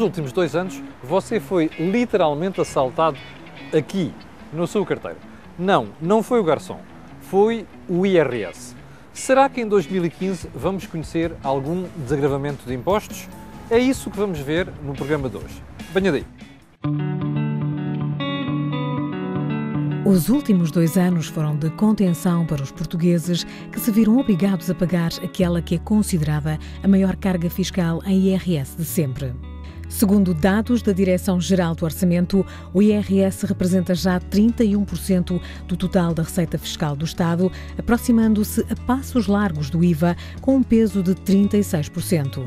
últimos 2 anos, você foi literalmente assaltado aqui, na sua carteira. Não foi o garçom, foi o IRS. Será que em 2015 vamos conhecer algum desagravamento de impostos? É isso que vamos ver no programa de hoje. Venha daí. Os últimos 2 anos foram de contenção para os portugueses que se viram obrigados a pagar aquela que é considerada a maior carga fiscal em IRS de sempre. Segundo dados da Direção-Geral do Orçamento, o IRS representa já 31% do total da receita fiscal do Estado, aproximando-se a passos largos do IVA, com um peso de 36%.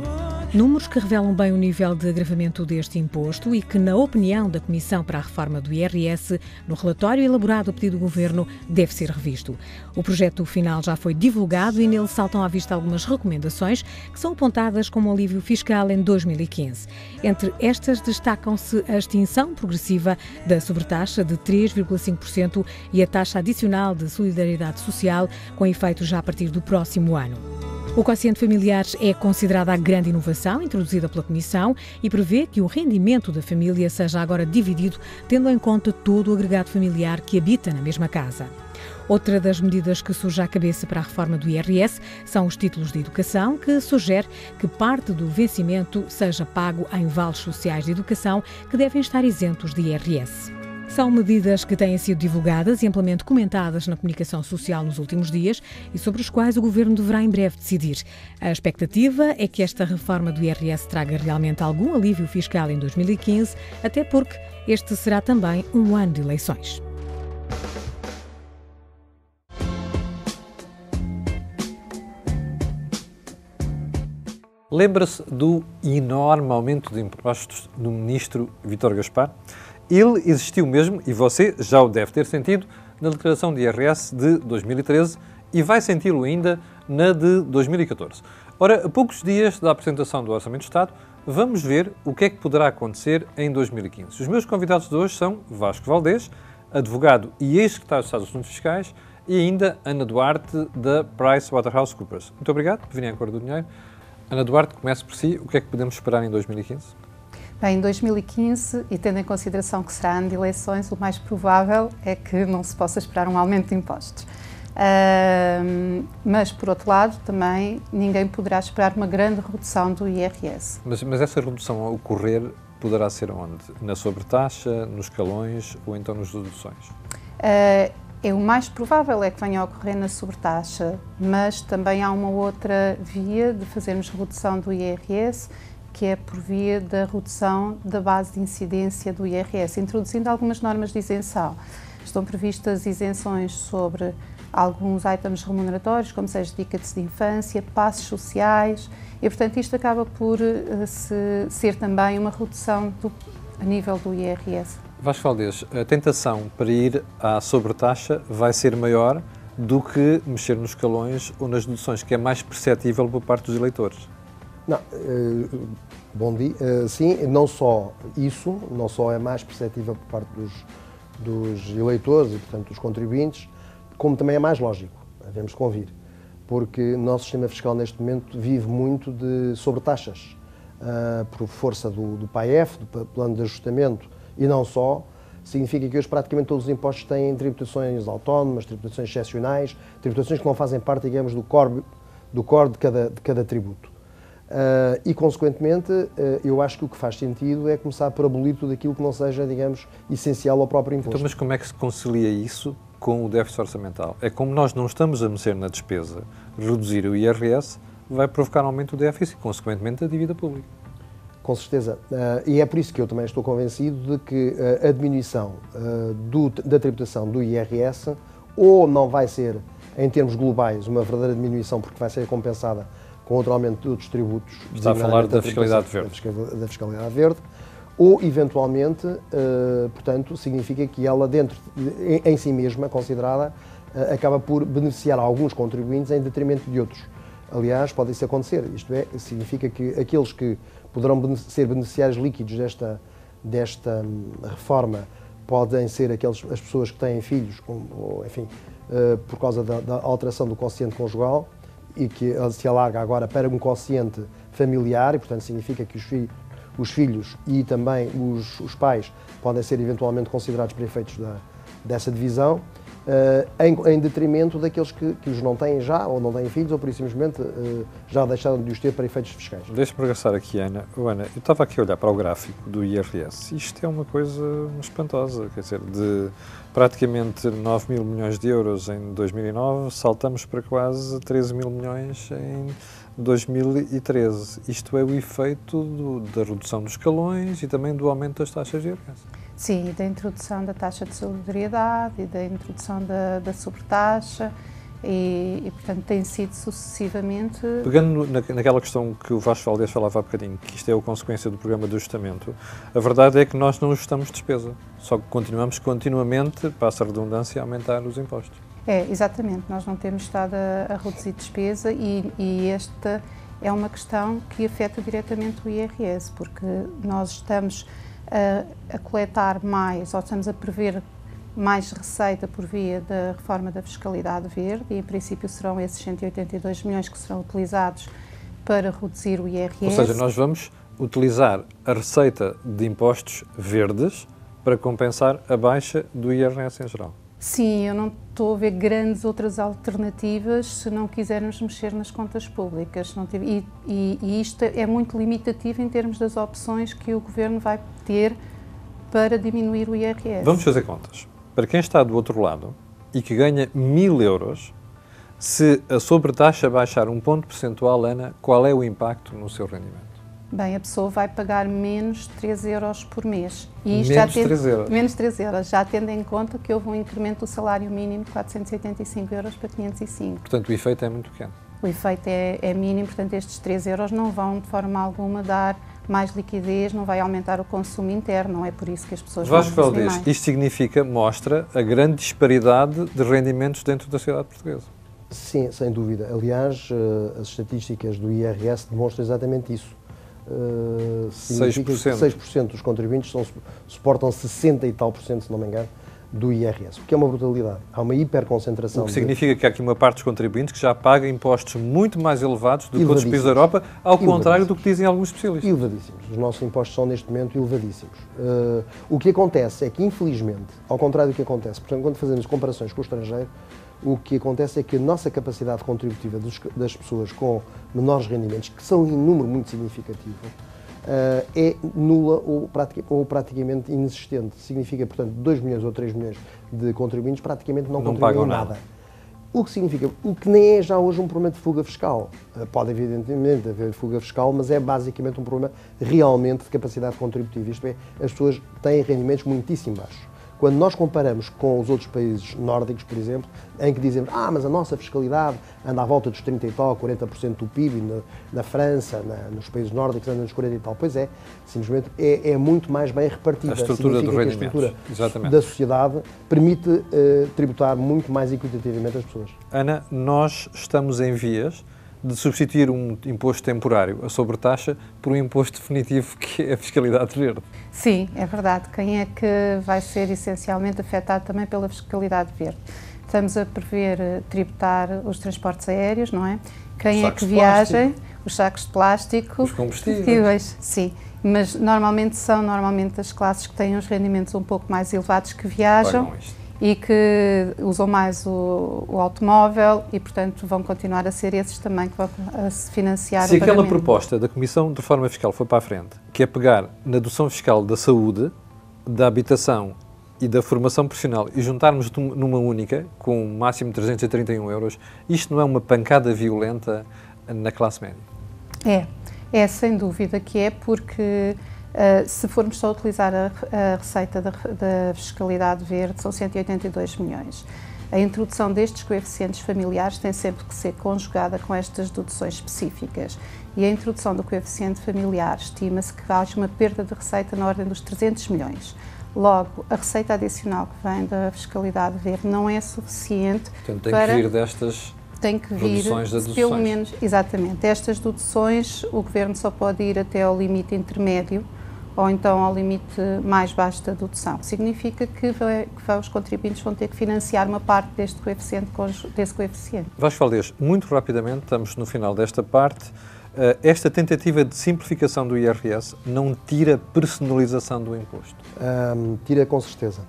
Números que revelam bem o nível de agravamento deste imposto e que, na opinião da Comissão para a Reforma do IRS, no relatório elaborado a pedido do Governo, deve ser revisto. O projeto final já foi divulgado e nele saltam à vista algumas recomendações que são apontadas como alívio fiscal em 2015. Entre estas destacam-se a extinção progressiva da sobretaxa de 3,5% e a taxa adicional de solidariedade social, com efeito já a partir do próximo ano. O quociente familiar é considerada a grande inovação introduzida pela Comissão e prevê que o rendimento da família seja agora dividido tendo em conta todo o agregado familiar que habita na mesma casa. Outra das medidas que surge à cabeça para a reforma do IRS são os títulos de educação, que sugere que parte do vencimento seja pago em vales sociais de educação que devem estar isentos de IRS. São medidas que têm sido divulgadas e amplamente comentadas na comunicação social nos últimos dias e sobre os quais o Governo deverá em breve decidir. A expectativa é que esta reforma do IRS traga realmente algum alívio fiscal em 2015, até porque este será também um ano de eleições. Lembra-se do enorme aumento de impostos do ministro Vítor Gaspar? Ele existiu mesmo, e você já o deve ter sentido, na declaração de IRS de 2013 e vai senti-lo ainda na de 2014. Ora, a poucos dias da apresentação do Orçamento de Estado, vamos ver o que é que poderá acontecer em 2015. Os meus convidados de hoje são Vasco Valdés, advogado e ex-secretário de Estado dos Assuntos Fiscais, e ainda Ana Duarte, da PricewaterhouseCoopers. Muito obrigado por virem à Cor do Dinheiro. Ana Duarte, comece por si. O que é que podemos esperar em 2015? Bem, em 2015, e tendo em consideração que será ano de eleições, o mais provável é que não se possa esperar um aumento de impostos. Mas, por outro lado, também ninguém poderá esperar uma grande redução do IRS. Mas essa redução a ocorrer poderá ser onde? Na sobretaxa, nos escalões ou então nas deduções? O mais provável é que venha a ocorrer na sobretaxa, mas também há uma outra via de fazermos redução do IRS, que é por via da redução da base de incidência do IRS, introduzindo algumas normas de isenção. Estão previstas isenções sobre alguns itens remuneratórios, como seja tickets de infância, passos sociais, e portanto isto acaba por ser também uma redução a nível do IRS. Vasco Valdés, a tentação para ir à sobretaxa vai ser maior do que mexer nos escalões ou nas deduções, que é mais perceptível por parte dos eleitores. Não, bom dia. Sim, não só isso, não só é mais perceptível por parte dos eleitores e, portanto, dos contribuintes, como também é mais lógico, devemos convir, porque o nosso sistema fiscal neste momento vive muito de sobretaxas, por força do PAEF, do Plano de Ajustamento, e não só. Significa que hoje praticamente todos os impostos têm tributações autónomas, tributações excepcionais, tributações que não fazem parte, digamos, do core de cada tributo. E, consequentemente, eu acho que o que faz sentido é começar por abolir tudo aquilo que não seja, digamos, essencial ao próprio imposto. Então, mas como é que se concilia isso com o déficit orçamental? É como nós não estamos a mexer na despesa, reduzir o IRS vai provocar um aumento do déficit e, consequentemente, da dívida pública. Com certeza. E é por isso que eu também estou convencido de que a diminuição da tributação do IRS ou não vai ser, em termos globais, uma verdadeira diminuição porque vai ser compensada com outro aumento de outros tributos. Está a falar da fiscalidade verde. Da fiscalidade verde. Ou, eventualmente, portanto, significa que ela, em si mesma, considerada, acaba por beneficiar alguns contribuintes em detrimento de outros. Aliás, pode isso acontecer. Isto é, significa que aqueles que poderão ser beneficiários líquidos desta reforma podem ser as pessoas que têm filhos, ou, enfim, por causa da alteração do quociente conjugal, e que se alarga agora para um quociente familiar, e portanto significa que os filhos e também os pais podem ser eventualmente considerados para efeitos dessa divisão, em detrimento daqueles que os não têm já, ou não têm filhos, ou por isso simplesmente já deixaram de os ter para efeitos fiscais. Deixa-me regressar aqui, Ana. Ana, eu estava aqui a olhar para o gráfico do IRS. Isto é uma coisa espantosa, quer dizer, de praticamente 9 mil milhões de euros em 2009, saltamos para quase 13 mil milhões em 2013. Isto é o efeito da redução dos escalões e também do aumento das taxas de IRS. Sim, da introdução da taxa de solidariedade e da introdução da sobretaxa e, portanto, tem sido sucessivamente... Pegando naquela questão que o Vasco Valdés falava há bocadinho, que isto é a consequência do programa de ajustamento, a verdade é que nós não ajustamos despesa, só que continuamos continuamente, passa a redundância, a aumentar os impostos. Exatamente, nós não temos estado a reduzir despesa e esta é uma questão que afeta diretamente o IRS, porque nós estamos a coletar mais, ou estamos a prever mais receita por via da reforma da fiscalidade verde e, em princípio, serão esses 182 milhões que serão utilizados para reduzir o IRS. Ou seja, nós vamos utilizar a receita de impostos verdes para compensar a baixa do IRS em geral. Sim, eu não estou a ver grandes outras alternativas se não quisermos mexer nas contas públicas. E isto é muito limitativo em termos das opções que o Governo vai ter para diminuir o IRS. Vamos fazer contas. Para quem está do outro lado e que ganha 1.000 euros, se a sobretaxa baixar um ponto percentual, Ana, qual é o impacto no seu rendimento? Bem, a pessoa vai pagar menos 3 euros por mês. E isto menos 3 euros? Menos 3 euros, já tendo em conta que houve um incremento do salário mínimo de 485 euros para 505. Portanto, o efeito é muito pequeno. O efeito é mínimo, portanto, estes 3 euros não vão, de forma alguma, dar mais liquidez, não vai aumentar o consumo interno, não é por isso que as pessoas Vasco vão consumir Valdés, mais. isto significa, mostra a grande disparidade de rendimentos dentro da sociedade portuguesa. Sim, sem dúvida. Aliás, as estatísticas do IRS demonstram exatamente isso. Significa 6% dos contribuintes suportam 60 e tal %, se não me engano, do IRS, o que é uma brutalidade. Há uma hiperconcentração. O que significa que há aqui uma parte dos contribuintes que já paga impostos muito mais elevados do que outros países da Europa, ao contrário do que dizem alguns especialistas. Elevadíssimos. Os nossos impostos são, neste momento, elevadíssimos. O que acontece é que, infelizmente, ao contrário do que acontece, portanto, quando fazemos comparações com o estrangeiro, o que acontece é que a nossa capacidade contributiva das pessoas com menores rendimentos, que são em número muito significativo, é nula ou praticamente inexistente. Significa, portanto, 2 milhões ou 3 milhões de contribuintes praticamente não contribuem nada. O que significa, o que nem é já hoje um problema de fuga fiscal. Pode, evidentemente, haver fuga fiscal, mas é basicamente um problema realmente de capacidade contributiva. Isto é, as pessoas têm rendimentos muitíssimo baixos. Quando nós comparamos com os outros países nórdicos, por exemplo, em que dizemos mas a nossa fiscalidade anda à volta dos 30 e tal, 40% do PIB, na França, nos países nórdicos anda nos 40 e tal. Pois é, simplesmente é muito mais bem repartida. A estrutura do rendimento. A estrutura da sociedade permite tributar muito mais equitativamente as pessoas. Ana, nós estamos em vias de substituir um imposto temporário, a sobretaxa, por um imposto definitivo que é a fiscalidade verde. Sim, é verdade. Quem é que vai ser essencialmente afetado também pela fiscalidade verde? Estamos a prever tributar os transportes aéreos, não é? Quem é que viaja, os sacos de plástico, os combustíveis. Sim, mas normalmente são as classes que têm os rendimentos um pouco mais elevados que viajam e que usam mais o automóvel e, portanto, vão continuar a ser esses também que vão se financiar o pagamento. Se aquela proposta da Comissão de Reforma Fiscal for para a frente, que é pegar na dedução fiscal da saúde, da habitação e da formação profissional e juntarmos numa única, com um máximo de 331 euros, isto não é uma pancada violenta na classe média? É sem dúvida que é, porque se formos só utilizar a receita da fiscalidade verde, são 182 milhões. A introdução destes coeficientes familiares tem sempre que ser conjugada com estas deduções específicas. E a introdução do coeficiente familiar estima-se que haja uma perda de receita na ordem dos 300 milhões. Logo, a receita adicional que vem da fiscalidade verde não é suficiente. Portanto, tem que vir destas reduções das deduções. Pelo menos, exatamente. Estas deduções, o Governo só pode ir até ao limite intermédio ou então ao limite mais baixo da dedução. Significa que os contribuintes vão ter que financiar uma parte desse coeficiente. Vasco Valdés, muito rapidamente, estamos no final desta parte. esta tentativa de simplificação do IRS não tira personalização do imposto? Tira com certeza.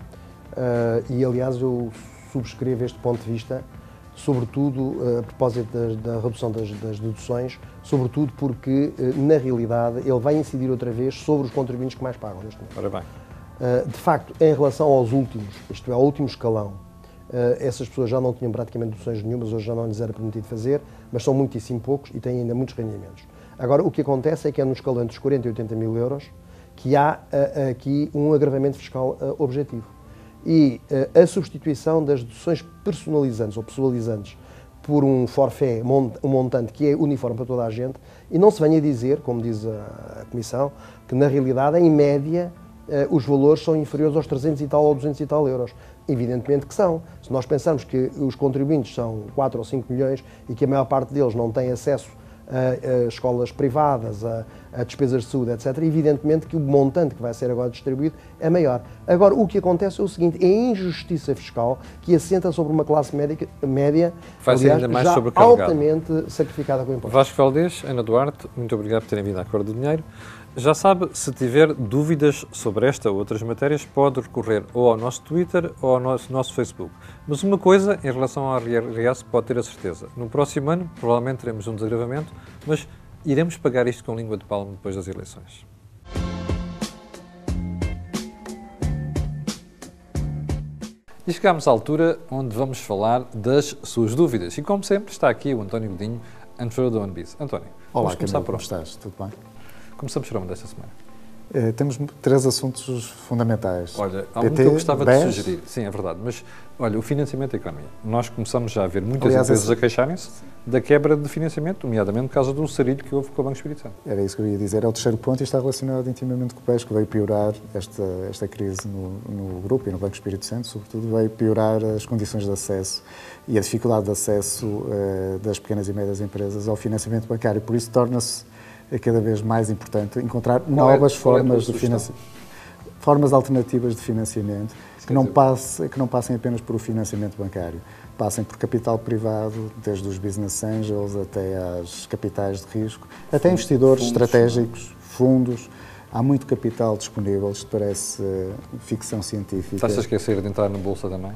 E, aliás, eu subscrevo este ponto de vista, sobretudo a propósito da redução das deduções, sobretudo porque, na realidade, ele vai incidir outra vez sobre os contribuintes que mais pagam neste momento. Ora bem. De facto, em relação aos últimos, isto é, ao último escalão, essas pessoas já não tinham praticamente deduções nenhumas, hoje já não lhes era permitido fazer, mas são muitíssimo poucos e têm ainda muitos rendimentos. Agora, o que acontece é que é no escalão entre os 40 e 80 mil euros que há aqui um agravamento fiscal objetivo. E a substituição das deduções personalizantes ou pessoalizantes por um forfait, um montante que é uniforme para toda a gente, e não se venha dizer, como diz a Comissão, que na realidade, em média, os valores são inferiores aos 300 e tal ou 200 e tal euros. Evidentemente que são. Se nós pensarmos que os contribuintes são 4 ou 5 milhões e que a maior parte deles não tem acesso a escolas privadas, a despesas de saúde, etc., evidentemente que o montante que vai ser agora distribuído é maior. Agora, o que acontece é o seguinte, é a injustiça fiscal que assenta sobre uma classe média vai ser ainda mais já sobrecarregada, altamente sacrificada com o imposto. Vasco Valdez, Ana Duarte, muito obrigado por terem vindo à Cor do Dinheiro. Já sabe, se tiver dúvidas sobre esta ou outras matérias, pode recorrer ou ao nosso Twitter ou ao nosso Facebook. Mas uma coisa, em relação ao IRS, pode ter a certeza. No próximo ano, provavelmente teremos um desagravamento, mas iremos pagar isto com língua de palmo depois das eleições. E chegámos à altura onde vamos falar das suas dúvidas. E, como sempre, está aqui o António Godinho, anterior da ONBIS. António, olá, vamos começar por onde estás? Tudo bem? Começamos por onde desta semana? Temos 3 assuntos fundamentais. Olha, há um que eu gostava de sugerir. Sim, é verdade. Mas, olha, o financiamento da economia. Nós começamos já a ver muitas empresas a queixarem-se da quebra de financiamento, nomeadamente por causa do sarilho que houve com o Banco Espírito Santo. Era isso que eu ia dizer. É o terceiro ponto e está relacionado intimamente com o PES, que veio piorar esta crise no grupo e no Banco Espírito Santo, sobretudo, veio piorar as condições de acesso e a dificuldade de acesso das pequenas e médias empresas ao financiamento bancário. Por isso, torna-se cada vez mais importante encontrar novas formas de financiamento, formas alternativas de financiamento que não passem apenas por o financiamento bancário, passem por capital privado, desde os business angels até às capitais de risco, até investidores estratégicos, fundos. Há muito capital disponível, isto parece ficção científica. Estás a esquecer de entrar na Bolsa também?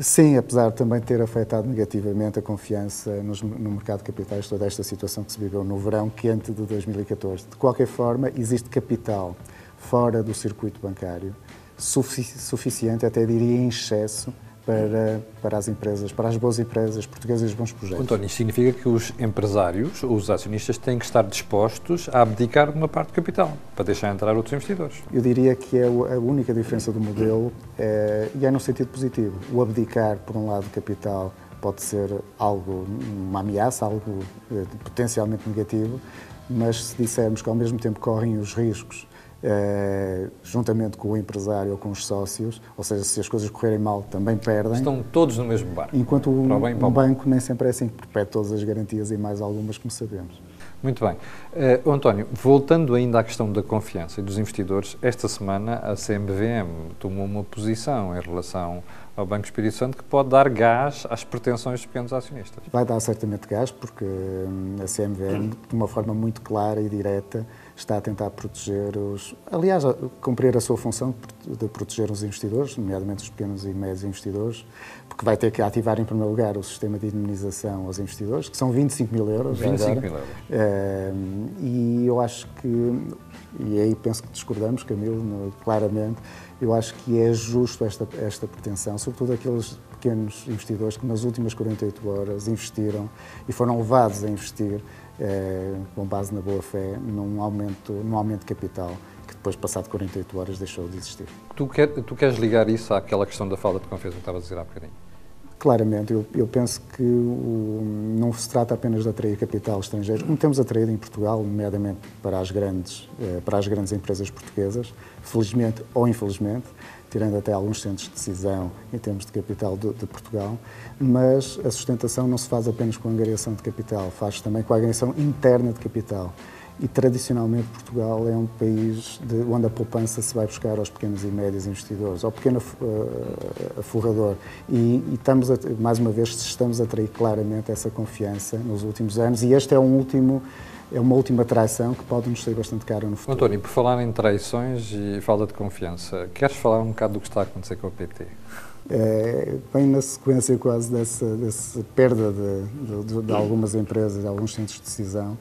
Sim, apesar de também ter afetado negativamente a confiança no mercado de capitais, toda esta situação que se viveu no verão quente de 2014. De qualquer forma, existe capital fora do circuito bancário, suficiente, até diria em excesso, para as empresas, para as boas empresas portuguesas e os bons projetos. António, isto significa que os empresários, os acionistas, têm que estar dispostos a abdicar de uma parte do capital para deixar entrar outros investidores. Eu diria que é a única diferença do modelo e é num sentido positivo. O abdicar, por um lado, do capital pode ser uma ameaça, algo potencialmente negativo, mas se dissermos que ao mesmo tempo correm os riscos juntamente com o empresário ou com os sócios, ou seja, se as coisas correrem mal, também perdem. Estão todos no mesmo barco. Enquanto um banco nem sempre é assim, que pede todas as garantias e mais algumas, como sabemos. Muito bem. António, voltando ainda à questão da confiança e dos investidores, esta semana a CMVM tomou uma posição em relação ao Banco Espírito Santo que pode dar gás às pretensões dos pequenos acionistas. Vai dar certamente gás, porque a CMVM, de uma forma muito clara e direta, está a tentar proteger aliás, a cumprir a sua função de proteger os investidores, nomeadamente os pequenos e médios investidores, porque vai ter que ativar em primeiro lugar o sistema de indemnização aos investidores, que são 25 mil euros. 25 mil euros. E eu acho que, e aí penso que discordamos, Camilo, claramente, eu acho que é justo esta pretensão, sobretudo aqueles pequenos investidores que nas últimas 48 horas investiram e foram levados a investir com base na boa-fé, num aumento de capital que depois, passado 48 horas, deixou de existir. Tu queres ligar isso àquela questão da falta de confiança que estavas a dizer há bocadinho? Claramente, eu penso que não se trata apenas de atrair capital estrangeiro, como temos atraído em Portugal, nomeadamente para as grandes empresas portuguesas, felizmente ou infelizmente, tirando até alguns centros de decisão em termos de capital de Portugal, mas a sustentação não se faz apenas com a angariação de capital, faz também com a angariação interna de capital. E, tradicionalmente, Portugal é um país onde a poupança se vai buscar aos pequenos e médios investidores, ao pequeno aforrador. E mais uma vez, estamos a atrair claramente essa confiança nos últimos anos. E este é um último é uma última traição que pode nos sair bastante caro no futuro. António, por falar em traições e falta de confiança, queres falar um bocado do que está a acontecer com o PT? Bem na sequência quase dessa perda de algumas empresas, de alguns centros de decisão,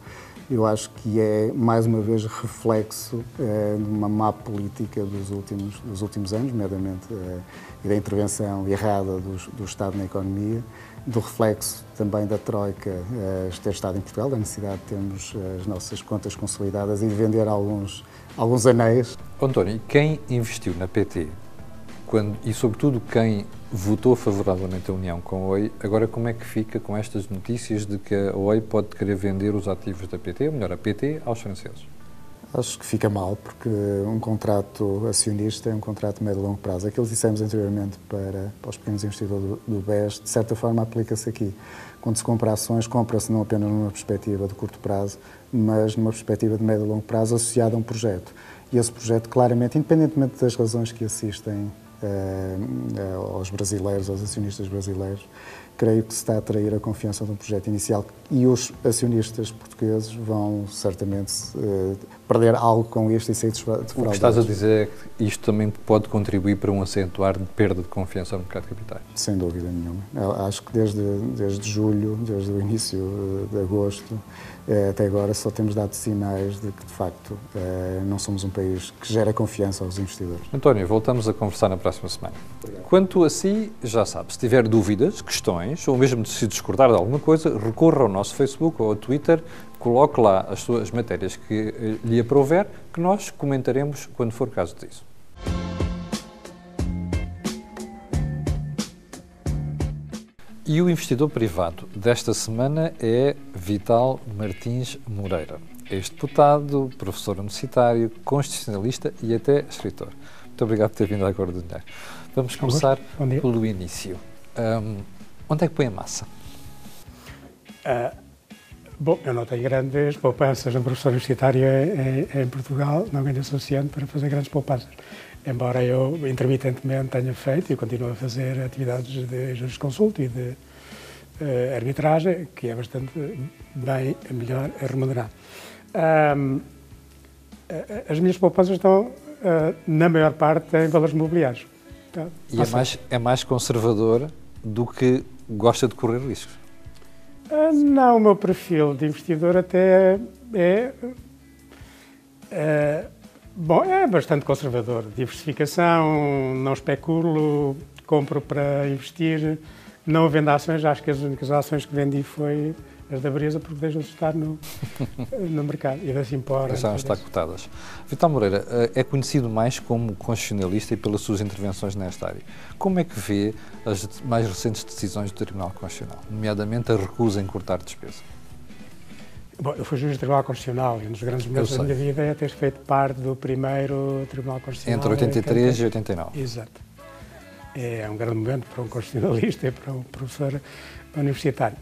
eu acho que é, mais uma vez, reflexo de uma má política dos últimos anos, nomeadamente e da intervenção errada do Estado na economia, do reflexo também da Troika ter estado em Portugal, da necessidade de termos as nossas contas consolidadas e de vender alguns anéis. António, quem investiu na PT e, sobretudo, quem votou favoravelmente a união com a OI, agora como é que fica com estas notícias de que a OI pode querer vender os ativos da PT, ou melhor, a PT, aos franceses? Acho que fica mal, porque um contrato acionista é um contrato de médio e longo prazo. Aquilo que dissemos anteriormente para os pequenos investidores do BES, de certa forma aplica-se aqui. Quando se compra ações, compra-se não apenas numa perspectiva de curto prazo, mas numa perspectiva de médio e longo prazo associada a um projeto. E esse projeto, claramente, independentemente das razões que assistem aos brasileiros, aos acionistas brasileiros, creio que se está a atrair a confiança de um projeto inicial e os acionistas portugueses vão certamente perder algo com isto e sair defraudados. O que estás a dizer é que isto também pode contribuir para um acentuar de perda de confiança no mercado de capitais? Sem dúvida nenhuma. Acho que desde julho, desde o início de agosto, até agora só temos dado sinais de que, de facto, não somos um país que gera confiança aos investidores. António, voltamos a conversar na próxima semana. Obrigado. Quanto a si, já sabe, se tiver dúvidas, questões, ou mesmo se discordar de alguma coisa, recorra ao nosso Facebook ou ao Twitter, coloque lá as suas matérias que lhe aprouver, que nós comentaremos quando for caso disso. E o investidor privado desta semana é Vital Martins Moreira. É ex-deputado, professor universitário, constitucionalista e até escritor. Muito obrigado por ter vindo à Cor do Dinheiro. Vamos começar pelo início. Onde é que põe a massa? Bom, eu não tenho grandes poupanças. Um professor universitário em Portugal não ganha o suficiente para fazer grandes poupanças. Embora eu, intermitentemente, tenha feito e continuo a fazer atividades de jurisconsulto e de arbitragem, que é bastante bem melhor remunerado. As minhas poupanças estão, na maior parte, em valores imobiliários. Então, e é mais conservador do que gosta de correr riscos? Não, o meu perfil de investidor até bom, é bastante conservador. Diversificação, não especulo, compro para investir, não vendo ações. Acho que as únicas ações que vendi foi as da Brisa, porque deixam de estar no mercado. E da Simpor. Já não está cotadas. Vital Moreira é conhecido mais como constitucionalista e pelas suas intervenções nesta área. Como é que vê as mais recentes decisões do Tribunal Constitucional, nomeadamente a recusa em cortar despesa? Bom, eu fui juiz do Tribunal Constitucional e um dos grandes momentos da minha vida é ter feito parte do primeiro Tribunal Constitucional. Entre 83 e 89. Exato. É um grande momento para um constitucionalista e para um professor universitário.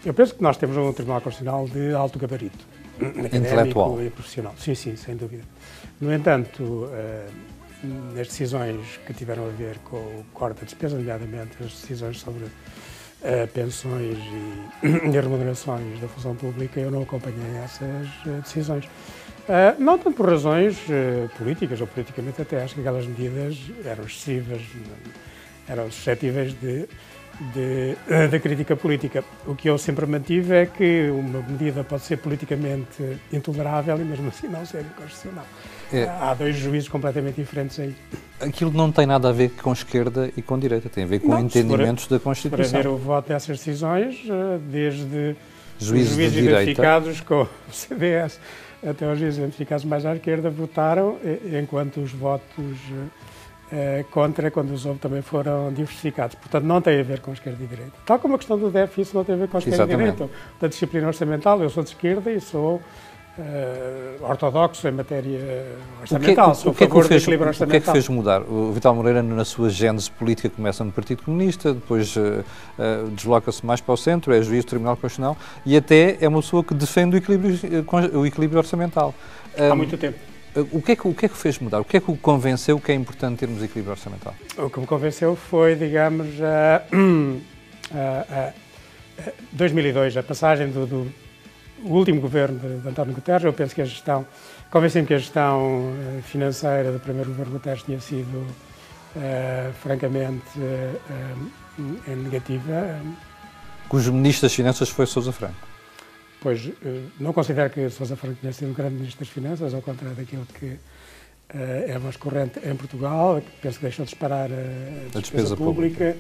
Eu penso que nós temos um Tribunal Constitucional de alto gabarito. Intelectual. E profissional. Sim, sem dúvida. No entanto, nas decisões que tiveram a ver com o corte da despesa, nomeadamente as decisões sobre pensões e remunerações da função pública, eu não acompanhei essas decisões. Não tanto por razões políticas, ou politicamente até acho que aquelas medidas eram excessivas, eram suscetíveis de crítica política. O que eu sempre mantive é que uma medida pode ser politicamente intolerável e mesmo assim não ser inconstitucional. Há dois juízos completamente diferentes aí. Aquilo não tem nada a ver com esquerda e com direita, tem a ver com entendimentos da Constituição. Para ver o voto dessas decisões, desde juízes os juízes identificados com o CDS até os juízes identificados mais à esquerda votaram, enquanto os votos contra, quando os houve, também foram diversificados. Portanto, não tem a ver com esquerda e direita. Tal como a questão do déficit, isso não tem a ver com esquerda e direita. Da disciplina orçamental, eu sou de esquerda e sou ortodoxo em matéria orçamental. Sou a favor do equilíbrio orçamental. O que é que fez mudar? O Vital Moreira, na sua gênese política, começa no Partido Comunista, depois desloca-se mais para o centro, é juiz do Tribunal Constitucional e até é uma pessoa que defende o equilíbrio orçamental. Há muito tempo. O que é que fez mudar? O que é que o convenceu que é importante termos equilíbrio orçamental? O que me convenceu foi, digamos, 2002, a passagem o último governo de António Guterres. Eu penso que convencem-me que a gestão financeira do primeiro governo Guterres tinha sido francamente negativa. Cujo ministro das Finanças foi Sousa Franco. Pois, não considero que Sousa Franco tenha sido um grande ministro das Finanças, ao contrário daquilo que é mais corrente em Portugal, que penso que deixou de disparar a despesa pública.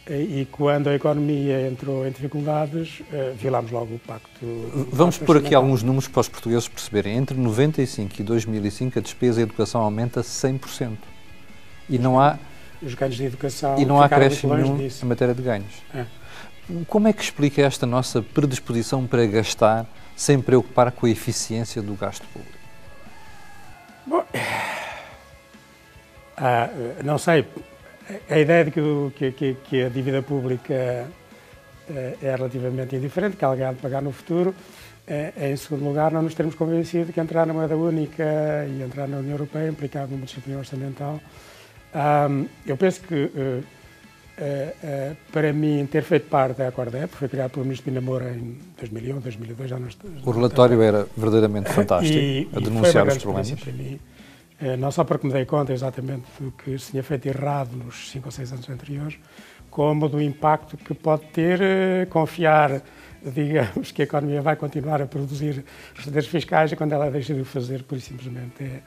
E quando a economia entrou em dificuldades, violámos logo o pacto. Vamos pôr aqui alguns números para os portugueses perceberem. Entre 95 e 2005 a despesa em educação aumenta 100%. E não há... Os ganhos de educação... E não há acréscimo nenhum em matéria de ganhos. Como é que explica esta nossa predisposição para gastar sem preocupar com a eficiência do gasto público? Bom, não sei. A ideia de que a dívida pública é relativamente indiferente, que alguém há de pagar no futuro, em segundo lugar, não nos termos convencido que entrar na moeda única e entrar na União Europeia implicava uma disciplina orçamental. Eu penso que, para mim, ter feito parte da Acordep, foi criado pelo ministro Pina Moura em 2001, 2002, já não estou... O relatório era verdadeiramente fantástico, a denunciar os problemas. Para mim. Não só porque me dei conta exatamente do que se tinha feito errado nos 5 ou 6 anos anteriores, como do impacto que pode ter confiar, digamos, que a economia vai continuar a produzir receitas fiscais e quando ela deixa de o fazer, por simplesmente, é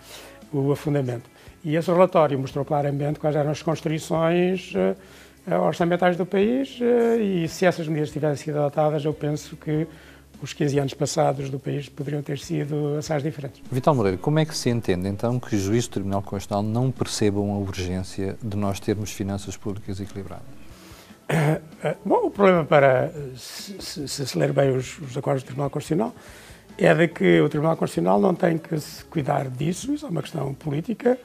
o afundamento. E esse relatório mostrou claramente quais eram as constrições orçamentais do país e se essas medidas tivessem sido adotadas, eu penso que os 15 anos passados do país poderiam ter sido assaz diferentes. Vital Moreira, como é que se entende, então, que os juízes do Tribunal Constitucional não percebam a urgência de nós termos finanças públicas equilibradas? Bom, o problema para se ler bem os acordos do Tribunal Constitucional é de que o Tribunal Constitucional não tem que se cuidar disso, isso é uma questão política.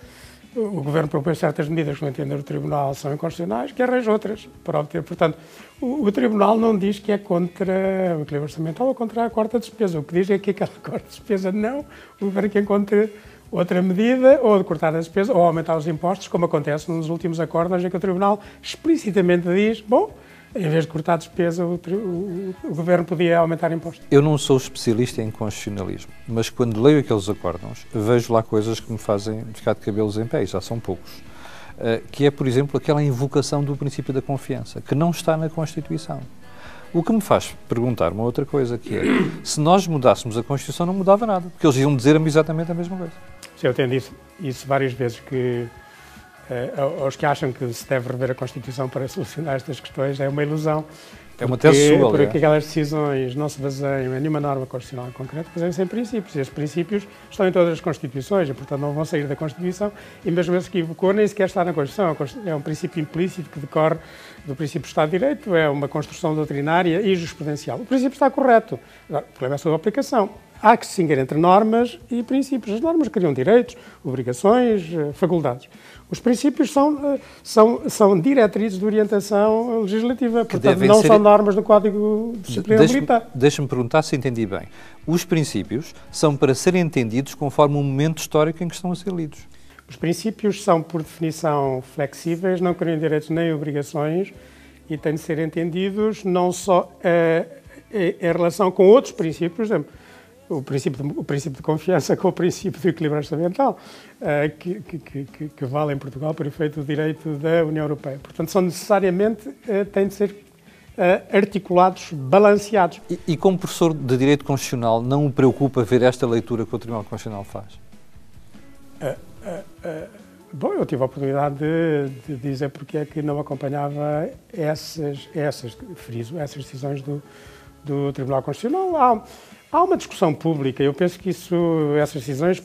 O Governo propõe certas medidas que, no entender do Tribunal, são inconstitucionais, que arranja outras para obter. Portanto, o Tribunal não diz que é contra o equilíbrio orçamental ou contra a corte da despesa. O que diz é que aquela corte da despesa não, o Governo quer encontre outra medida, ou de cortar a despesa, ou aumentar os impostos, como acontece nos últimos acordos, em que o Tribunal explicitamente diz, bom, em vez de cortar a despesa, o Governo podia aumentar impostos. Eu não sou especialista em constitucionalismo, mas quando leio aqueles acórdãos, vejo lá coisas que me fazem ficar de cabelos em pé, e já são poucos. Que é, por exemplo, aquela invocação do princípio da confiança, que não está na Constituição. O que me faz perguntar uma outra coisa, que é, se nós mudássemos a Constituição, não mudava nada, porque eles iam dizer exatamente a mesma coisa. Sim, eu tenho dito isso várias vezes, que aos que acham que se deve rever a Constituição para solucionar estas questões é uma ilusão. É uma tese sua, porque aquelas decisões não se baseiam em nenhuma norma constitucional em concreto, baseiam-se em princípios. E esses princípios estão em todas as Constituições e, portanto, não vão sair da Constituição. E mesmo esse que evocou nem sequer está na Constituição. É um princípio implícito que decorre do princípio do Estado de Direito, é uma construção doutrinária e jurisprudencial. O princípio está correto. Agora, o problema é a sua aplicação. Há que distinguir entre normas e princípios. As normas criam direitos, obrigações, faculdades. Os princípios são diretrizes de orientação legislativa, portanto não são normas do Código de Disciplina Militar. Deixa-me perguntar se entendi bem. Os princípios são para serem entendidos conforme o momento histórico em que estão a ser lidos. Os princípios são, por definição, flexíveis, não criam direitos nem obrigações e têm de ser entendidos não só em relação com outros princípios, por exemplo, o princípio de confiança com o princípio do equilíbrio orçamental, que vale em Portugal por efeito do direito da União Europeia. Portanto, são necessariamente, têm de ser articulados, balanceados. E como professor de Direito Constitucional, não o preocupa ver esta leitura que o Tribunal Constitucional faz? Bom, eu tive a oportunidade de dizer porque é que não acompanhava essas decisões do Tribunal Constitucional. Há uma discussão pública, eu penso que essas decisões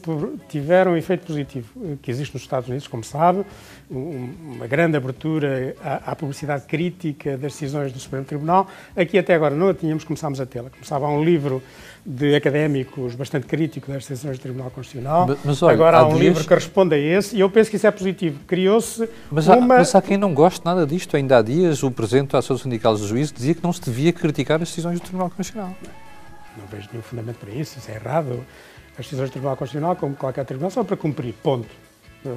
tiveram um efeito positivo, que existe nos Estados Unidos, como sabe, uma grande abertura à publicidade crítica das decisões do Supremo Tribunal. Aqui até agora não a tínhamos, começámos a tê-la. Começava um livro de académicos bastante crítico das decisões do Tribunal Constitucional. Mas olha, agora há um livro que responde a esse e eu penso que isso é positivo. Criou-se Mas há quem não goste nada disto. Ainda há dias o Presidente da Associação Sindical dos Juízes dizia que não se devia criticar as decisões do Tribunal Constitucional. Não vejo nenhum fundamento para isso é errado. As decisões do Tribunal Constitucional, como qualquer tribunal, são para cumprir, ponto.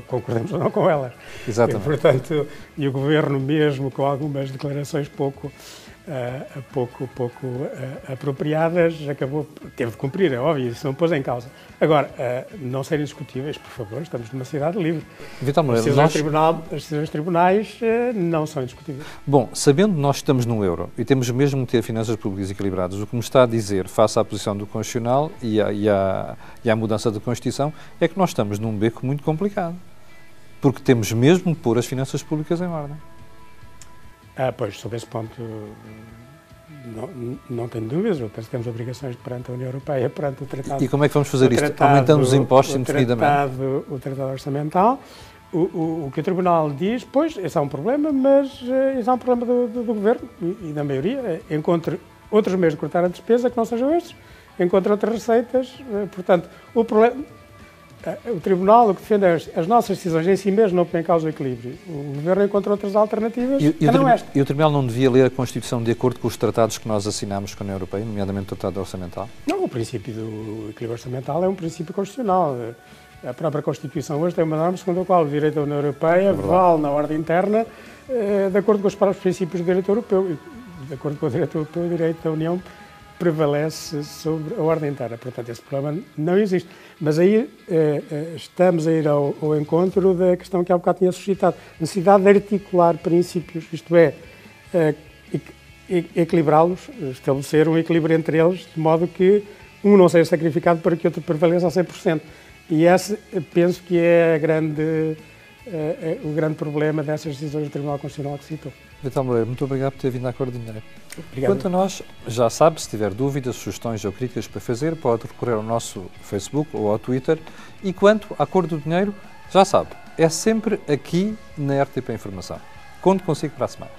Concordemos ou não com elas. Exatamente. E, portanto, e o Governo mesmo, com algumas declarações pouco pouco apropriadas, teve de cumprir, é óbvio, isso não pôs em causa. Agora, não serem discutíveis, por favor, estamos numa cidade livre. Vital Moreira, as decisões tribunais não são discutíveis. Bom, sabendo que nós estamos no euro e temos mesmo que ter finanças públicas equilibradas, o que me está a dizer, face à posição do Constitucional e à mudança da Constituição, é que nós estamos num beco muito complicado. Porque temos mesmo de pôr as finanças públicas em ordem. Pois, sobre esse ponto, não tenho dúvidas. Eu penso que temos obrigações perante a União Europeia, perante o Tratado. E como é que vamos fazer isto? Aumentando os impostos indefinidamente? O Tratado Orçamental. O que o Tribunal diz, pois, esse é um problema, mas esse é um problema do Governo e da maioria. Encontre outros meios de cortar a despesa que não sejam estes, encontre outras receitas. Portanto, o Tribunal, o que defende as nossas decisões em si mesmo, não põe em causa o equilíbrio. O Governo encontra outras alternativas que não esta. E o Tribunal não devia ler a Constituição de acordo com os tratados que nós assinamos com a União Europeia, nomeadamente o Tratado Orçamental? Não, o princípio do equilíbrio orçamental é um princípio constitucional. A própria Constituição hoje tem uma norma segundo a qual o direito da União Europeia vale na ordem interna de acordo com os próprios princípios do direito europeu. E, de acordo com o direito europeu, o direito da União prevalece sobre a ordem interna. Portanto, esse problema não existe. Mas aí estamos a ir ao encontro da questão que há bocado tinha suscitado. A necessidade de articular princípios, isto é, equilibrá-los, estabelecer um equilíbrio entre eles, de modo que um não seja sacrificado para que o outro prevaleça a 100%. E esse, penso que é o grande problema dessas decisões do Tribunal Constitucional que citou. Vital Moreira, muito obrigado por ter vindo à Cor do Dinheiro. Obrigado. Quanto a nós, já sabe, se tiver dúvidas, sugestões ou críticas para fazer, pode recorrer ao nosso Facebook ou ao Twitter. E quanto à Cor do Dinheiro, já sabe, é sempre aqui na RTP Informação. Conto consigo para a semana.